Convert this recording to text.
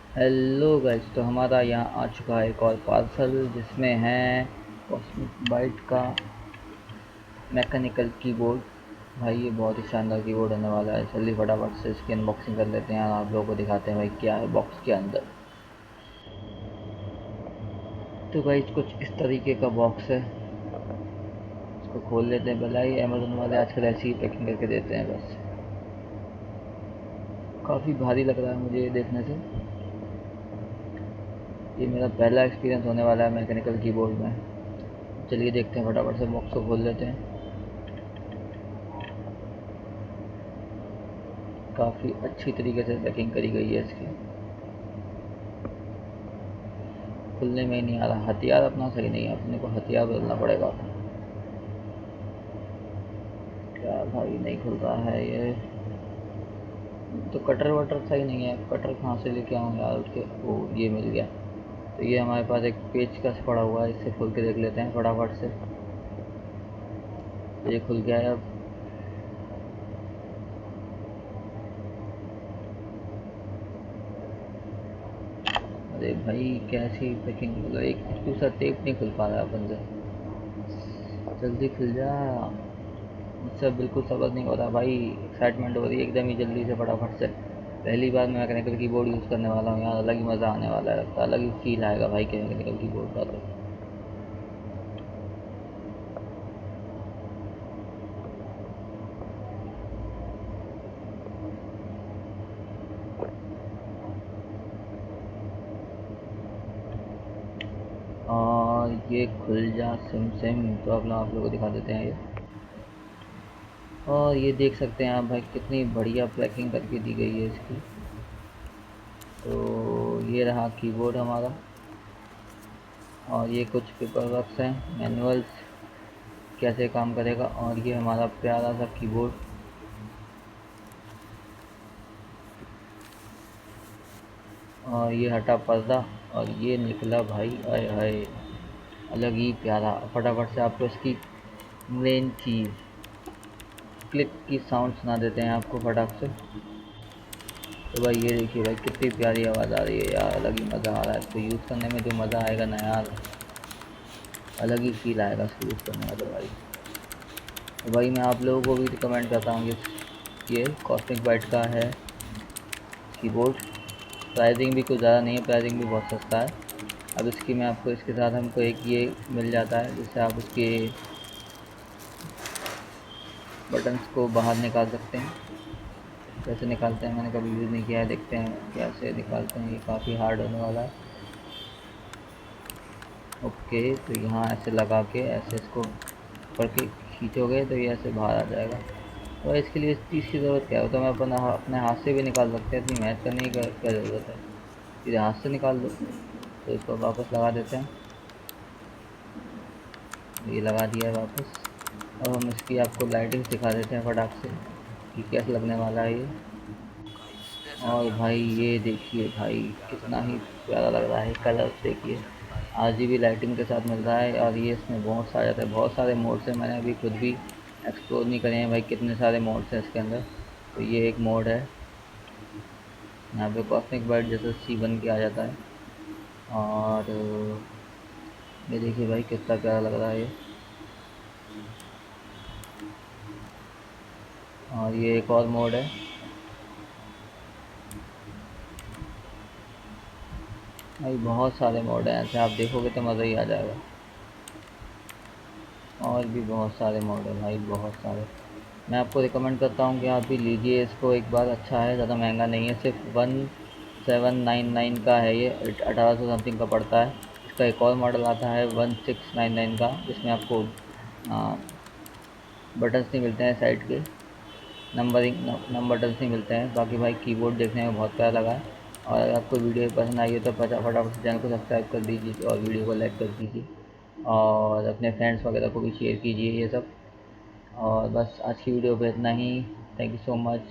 Hello guys, तो हमारा यहाँ आ चुका है एक और पार्सल जिसमें है कॉस्मिक बाइट का मैकेनिकल कीबोर्ड। भाई ये बहुत ही शानदार कीबोर्ड होने वाला है। जल्दी फटाफट से इसकी अनबॉक्सिंग कर लेते हैं और आप लोगों को दिखाते हैं भाई क्या है बॉक्स के अंदर। तो गाइस कुछ इस तरीके का बॉक्स है, इसको खोल लेते हैं। भला ही अमेजोन वाले आजकल ऐसी ही पैकिंग करके देते हैं बस। काफ़ी भारी लग रहा है मुझे ये देखने से। ये मेरा पहला एक्सपीरियंस होने वाला है मैकेनिकल कीबोर्ड में। चलिए देखते हैं, फटाफट से बॉक्स को खोल लेते हैं। काफ़ी अच्छी तरीके से पैकिंग करी गई है इसकी। खुलने में ही नहीं आ रहा। हथियार अपना सही नहीं है, अपने को हथियार बदलना पड़ेगा। क्या भाई नहीं खुल रहा है ये। तो कटर वटर सही नहीं है, कटर कहाँ से लेके आऊँ यार उसके। ओ ये मिल गया। तो ये हमारे पास एक पेचकस पड़ा हुआ है, इससे खोल के देख लेते हैं फटाफट से। तो ये खुल गया है अब। अरे भाई कैसी पैकिंग, मतलब एक दूसरा टेप नहीं खुल पा रहा है अपन से। जल्दी खुल जा। मुझसे बिल्कुल सब्र नहीं हो रहा भाई। एक्साइटमेंट हो रही है एकदम ही जल्दी से फटाफट से। पहली बार मैं मैकेनिकल कीबोर्ड यूज़ करने वाला हूँ यार, अलग ही मज़ा आने वाला है। लगता है अलग ही फील आएगा भाई के मैकेनिकल कीबोर्ड का। तो और ये खुल जा सिम सिम। तो अब आप लोगों को दिखा देते हैं ये। और ये देख सकते हैं आप भाई कितनी बढ़िया पैकिंग करके दी गई है इसकी। तो ये रहा कीबोर्ड हमारा। और ये कुछ पेपर वर्क्स हैं, मैनुअल्स कैसे काम करेगा। और ये हमारा प्यारा सा कीबोर्ड। और ये हटा पर्दा। और ये निकला भाई, आए हाय, अलग ही प्यारा। फटाफट से आपको इसकी मेन चीज़ क्लिक की साउंड सुना देते हैं आपको फटाक से। तो भाई ये देखिए भाई कितनी प्यारी आवाज़ आ रही है यार, अलग ही मज़ा आ रहा है। इसको यूज़ करने में जो मज़ा आएगा ना यार, अलग ही फील आएगा इसको यूज़ करने में। तो भाई मैं आप लोगों को भी रिकमेंड करता हूँ ये कॉस्मिक बाइट का है कीबोर्ड। प्राइसिंग भी कुछ ज़्यादा नहीं है, प्राइसिंग भी बहुत सस्ता है। अब इसकी मैं आपको, इसके साथ हमको एक ये मिल जाता है जिससे आप उसके बटन्स को बाहर निकाल सकते हैं। कैसे निकालते हैं मैंने कभी यूज़ नहीं किया है, देखते हैं कैसे निकालते हैं। ये काफ़ी हार्ड होने वाला है। ओके, तो यहाँ ऐसे लगा के ऐसे इसको ऊपर के खींचोगे तो ये ऐसे बाहर आ जाएगा। तो इसके लिए इस चीज़ की ज़रूरत क्या है, तो मैं अपने हाथ से भी निकाल सकते हैं। इतनी मेहनत करने की क्या ज़रूरत है, सीधे हाथ से निकाल दो। तो इसको वापस लगा देते हैं। ये लगा दिया है वापस। अब हम इसकी आपको लाइटिंग दिखा देते हैं फटाक से कि कैसा लगने वाला है ये। और भाई ये देखिए भाई कितना ही प्यारा लग रहा है। कलर देखिए, आरजीबी लाइटिंग के साथ मिल रहा है। और ये इसमें मोड्स आ जाते हैं, बहुत सारे मोड्स हैं। मैंने अभी खुद भी एक्सप्लोर नहीं करे हैं भाई, कितने सारे मोड्स हैं इसके अंदर। तो ये एक मोड है, यहाँ पे कॉस्मिक बाइट जैसे सी बन के आ जाता है। और ये देखिए भाई कितना प्यारा लग रहा है ये। और ये एक और मोड है। भाई बहुत सारे मोड हैं, ऐसे आप देखोगे तो मज़ा ही आ जाएगा। और भी बहुत सारे मोड हैं भाई, बहुत सारे। मैं आपको रिकमेंड करता हूँ कि आप भी लीजिए इसको एक बार। अच्छा है, ज़्यादा महंगा नहीं है, सिर्फ 1799 का है ये। 1800 समथिंग का पड़ता है। इसका एक और मॉडल आता है 1699 का, जिसमें आपको बटन्स नहीं मिलते हैं साइड के, नंबर बटन्स नहीं मिलते हैं। बाकी भाई कीबोर्ड देखने में बहुत प्यारा लगा है। और अगर आपको वीडियो पसंद आई है तो फटाफट से चैनल को सब्सक्राइब कर दीजिए और वीडियो को लाइक कर दीजिए। और अपने फ्रेंड्स वगैरह को भी शेयर कीजिए ये सब। और बस आज की वीडियो पे इतना ही। Thank you so much.